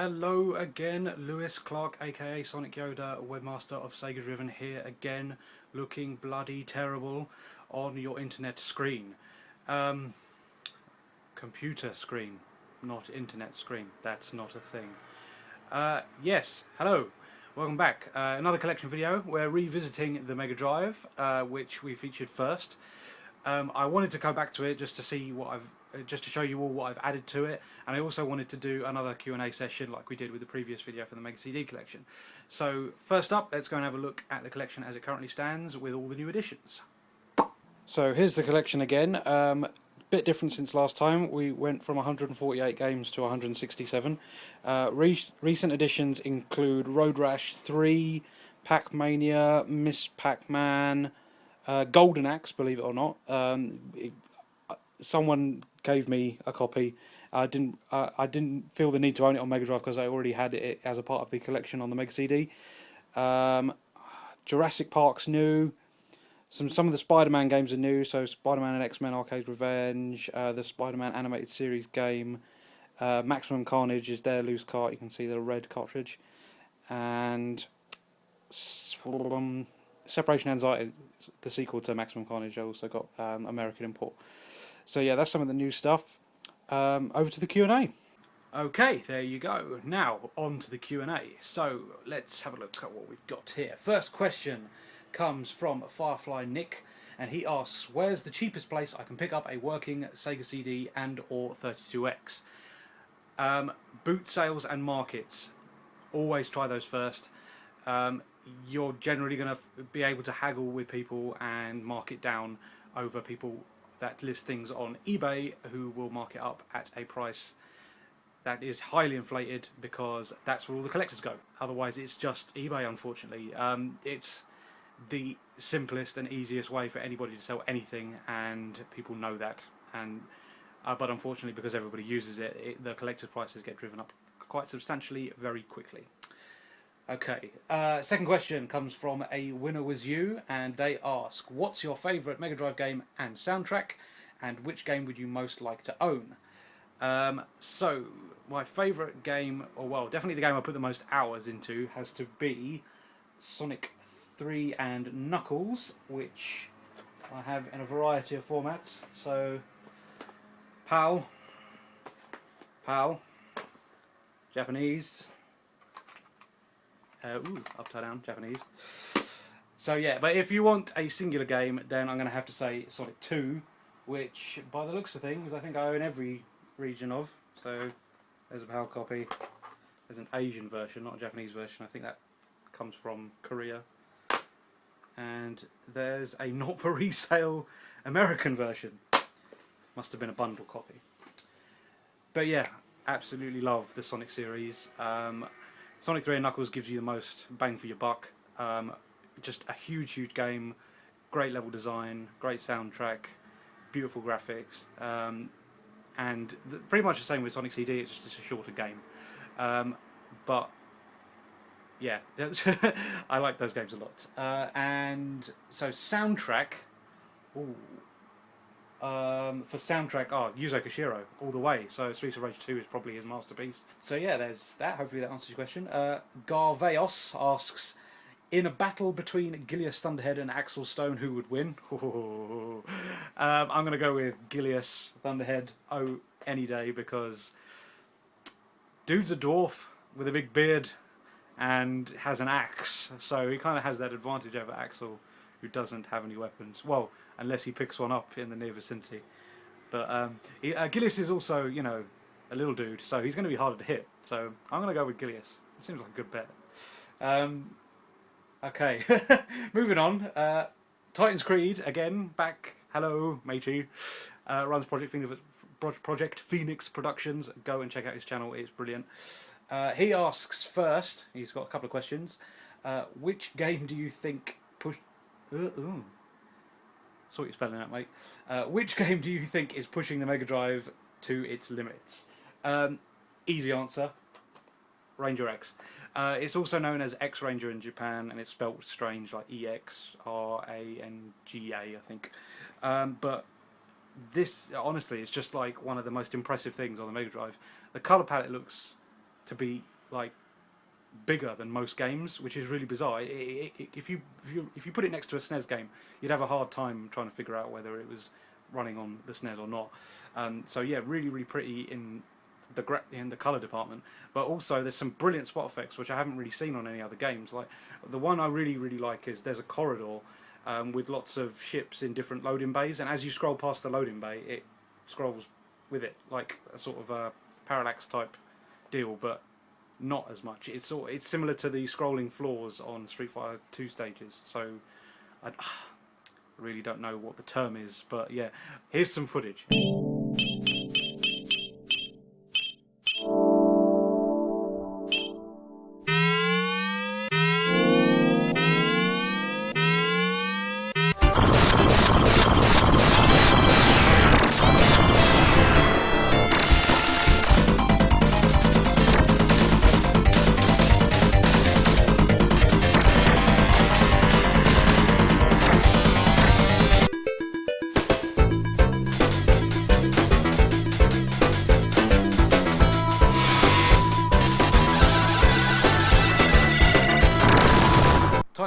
Hello again, Lewis Clark aka Sonic Yoda, webmaster of Sega Driven, here again, looking bloody terrible on your internet screen. Computer screen, not internet screen, that's not a thing. Yes, hello, welcome back. Another collection video. We're revisiting the Mega Drive, which we featured first. I wanted to go back to it just to see what just to show you all what I've added to it, and I also wanted to do another Q&A session like we did with the previous video for the Mega CD collection. So first up, let's go and have a look at the collection as it currently stands with all the new additions. So here's the collection again. Bit different since last time. We went from 148 games to 167. Recent additions include Road Rash 3, Pac-Mania, Miss Pac-Man, Golden Axe, believe it or not. Someone gave me a copy. I didn't feel the need to own it on Mega Drive because I already had it as a part of the collection on the Mega CD. Jurassic Park's new. Some of the Spider-Man games are new. So Spider-Man and X-Men Arcade Revenge, the Spider-Man animated series game, Maximum Carnage is their loose cart. You can see the red cartridge, and Separation Anxiety, the sequel to Maximum Carnage. I also got American import. So yeah, that's some of the new stuff. Over to the Q&A. Okay, there you go. Now, on to the Q&A. So, let's have a look at what we've got here. First question comes from Firefly Nick, and he asks, where's the cheapest place I can pick up a working Sega CD and or 32X? Boot sales and markets. Always try those first. You're generally going to be able to haggle with people and mark it down over people that list things on eBay who will mark it up at a price that is highly inflated because that's where all the collectors go. Otherwise it's just eBay, unfortunately. It's the simplest and easiest way for anybody to sell anything, and people know that. And but unfortunately, because everybody uses it, the collector's prices get driven up quite substantially very quickly. Okay, second question comes from A Winner Was You, and they ask, what's your favourite Mega Drive game and soundtrack, and which game would you most like to own? So, my favourite game, or well, definitely the game I put the most hours into, has to be Sonic 3 and Knuckles, which I have in a variety of formats. So, PAL, Japanese, upside down, Japanese. So yeah, but if you want a singular game, then I'm going to have to say Sonic 2, which by the looks of things I think I own every region of. So there's a PAL copy, there's an Asian version, not a Japanese version, I think that comes from Korea, and there's a not for resale American version. Must have been a bundle copy. But yeah, absolutely love the Sonic series. Sonic 3 and Knuckles gives you the most bang for your buck. Just a huge game, great level design, great soundtrack, beautiful graphics, and pretty much the same with Sonic CD, it's just a shorter game. But yeah, I like those games a lot. And so soundtrack, for soundtrack, Yuzo Koshiro, all the way. So Streets of Rage 2 is probably his masterpiece. So yeah, there's that. Hopefully that answers your question. Garveos asks, in a battle between Gilius Thunderhead and Axel Stone, who would win? I'm going to go with Gilius Thunderhead any day, because dude's a dwarf with a big beard and has an axe. So he kind of has that advantage over Axel, who doesn't have any weapons. Well, unless he picks one up in the near vicinity. But Gilius is also, you know, a little dude, so he's going to be harder to hit. So I'm going to go with Gilius. It seems like a good bet. Okay, moving on. Titans Creed, again, back. Hello, matey. Runs Project Phoenix Productions. Go and check out his channel, it's brilliant. He asks first, he's got a couple of questions. Which game do you think Saw you spelling that, mate. Which game do you think is pushing the Mega Drive to its limits? Easy answer. Ranger X. It's also known as X-Ranger in Japan, and it's spelt strange, like E-X-R-A-N-G-A, I think. But this, honestly, is just like one of the most impressive things on the Mega Drive. The colour palette looks to be like bigger than most games, which is really bizarre. If you put it next to a SNES game, you'd have a hard time trying to figure out whether it was running on the SNES or not. So yeah, really pretty in the color department, but also there's some brilliant spot effects which I haven't really seen on any other games. Like the one I really like is there's a corridor with lots of ships in different loading bays, and as you scroll past the loading bay, it scrolls with it, like a sort of a parallax type deal, but not as much. It's similar to the scrolling floors on Street Fighter 2 stages. So I really don't know what the term is, but yeah, here's some footage.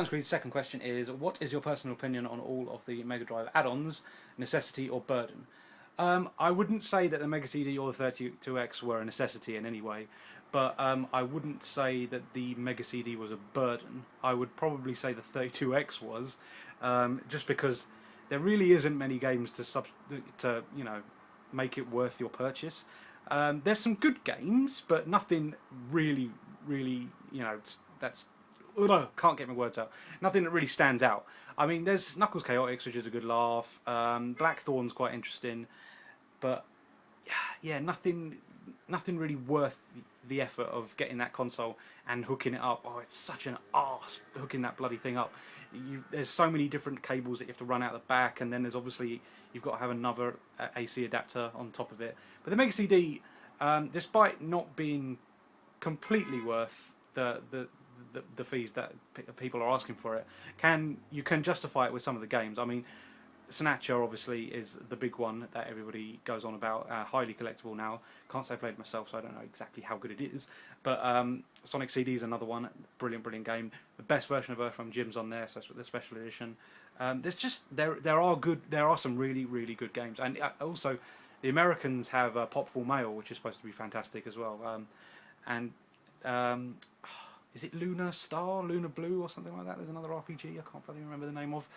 Screen's second question is, what is your personal opinion on all of the Mega Drive add-ons, necessity or burden? I wouldn't say that the Mega CD or the 32X were a necessity in any way, but I wouldn't say that the Mega CD was a burden. I would probably say the 32X was, just because there really isn't many games to you know, make it worth your purchase. There's some good games, but nothing really, you know, that's can't get my words out. Nothing that really stands out. I mean, there's Knuckles Chaotix, which is a good laugh. Blackthorn's quite interesting, but yeah, nothing really worth the effort of getting that console and hooking it up. Oh, it's such an arse hooking that bloody thing up. There's so many different cables that you have to run out the back, and then there's obviously you've got to have another AC adapter on top of it. But the Mega CD, despite not being completely worth the fees that people are asking for it, you can justify it with some of the games. I mean, Snatcher obviously is the big one that everybody goes on about, highly collectible now. Can't say I played it myself, so I don't know exactly how good it is, but Sonic CD is another one, brilliant game. The best version of Earth from Jim's on there, so it's the special edition. There's just there are some really good games, and also the Americans have Popful Mail, which is supposed to be fantastic as well, is it Luna Blue or something like that? There's another RPG I can't bloody remember the name of.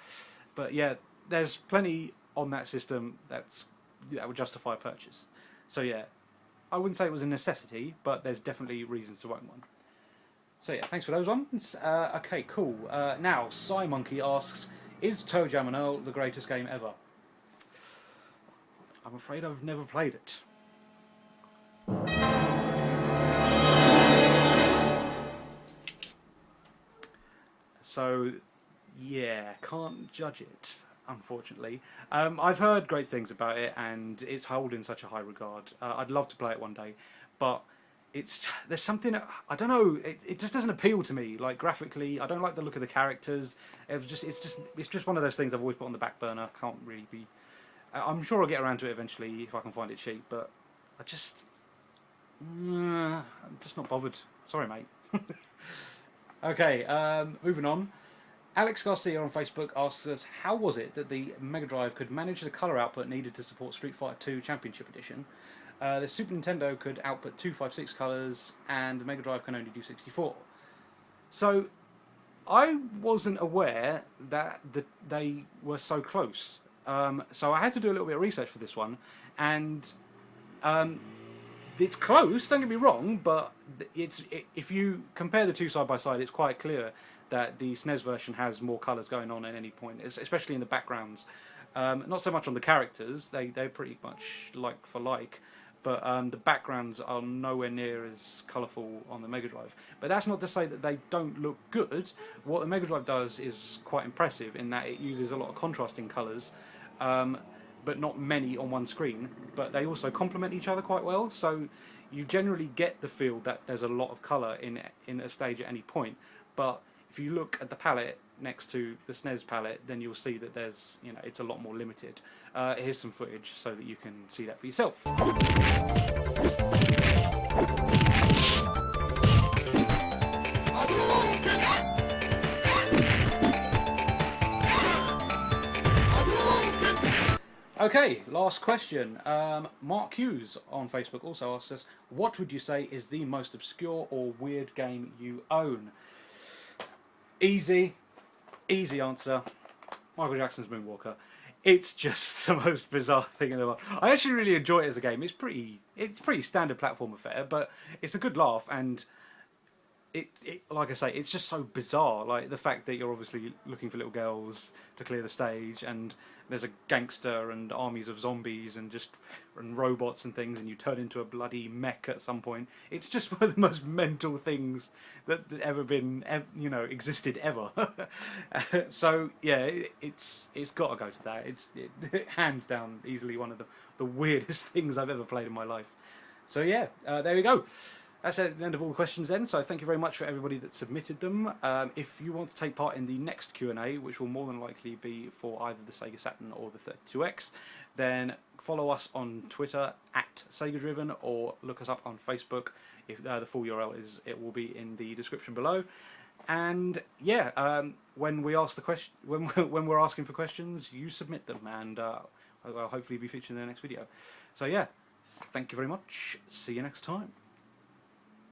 But yeah, there's plenty on that system that would justify a purchase. So yeah, I wouldn't say it was a necessity, but there's definitely reasons to own one. So yeah, thanks for those ones. Okay, cool. Now, Monkey asks, is Toejam and Earl the greatest game ever? I'm afraid I've never played it. So, yeah, can't judge it, unfortunately. I've heard great things about it, and it's held in such a high regard. I'd love to play it one day, but there's something, I don't know, it just doesn't appeal to me. Like, graphically, I don't like the look of the characters. It's just one of those things I've always put on the back burner. I can't really be. I'm sure I'll get around to it eventually if I can find it cheap, but I'm just not bothered. Sorry, mate. Okay, moving on. Alex Garcia on Facebook asks us, how was it that the Mega Drive could manage the colour output needed to support Street Fighter 2 Championship Edition? The Super Nintendo could output 256 colours, and the Mega Drive can only do 64. So, I wasn't aware that they were so close. So I had to do a little bit of research for this one, and it's close, don't get me wrong, but if you compare the two side by side, it's quite clear that the SNES version has more colours going on at any point, especially in the backgrounds. Not so much on the characters, they're pretty much like for like, but the backgrounds are nowhere near as colourful on the Mega Drive. But that's not to say that they don't look good. What the Mega Drive does is quite impressive in that it uses a lot of contrasting colours, but not many on one screen, but they also complement each other quite well, so you generally get the feel that there's a lot of colour in a stage at any point. But if you look at the palette next to the SNES palette, then you'll see that there's, it's a lot more limited. Here's some footage so that you can see that for yourself. Okay, last question. Mark Hughes on Facebook also asks us, what would you say is the most obscure or weird game you own? Easy answer. Michael Jackson's Moonwalker. It's just the most bizarre thing in the world. I actually really enjoy it as a game. It's pretty standard platform affair, but it's a good laugh, and it like I say, it's just so bizarre. Like the fact that you're obviously looking for little girls to clear the stage, and there's a gangster and armies of zombies and robots and things, and you turn into a bloody mech at some point. It's just one of the most mental things that's ever been, existed ever. So yeah, it's got to go to that. It's hands down easily one of the weirdest things I've ever played in my life. So yeah, there we go. That's the end of all the questions then, so thank you very much for everybody that submitted them. If you want to take part in the next Q&A, which will more than likely be for either the Sega Saturn or the 32X, then follow us on Twitter at SEGADriven, or look us up on Facebook. If the full URL it will be in the description below. And yeah, when we ask the question, when we're asking for questions, you submit them, and I'll hopefully be featured in the next video. So yeah, thank you very much. See you next time.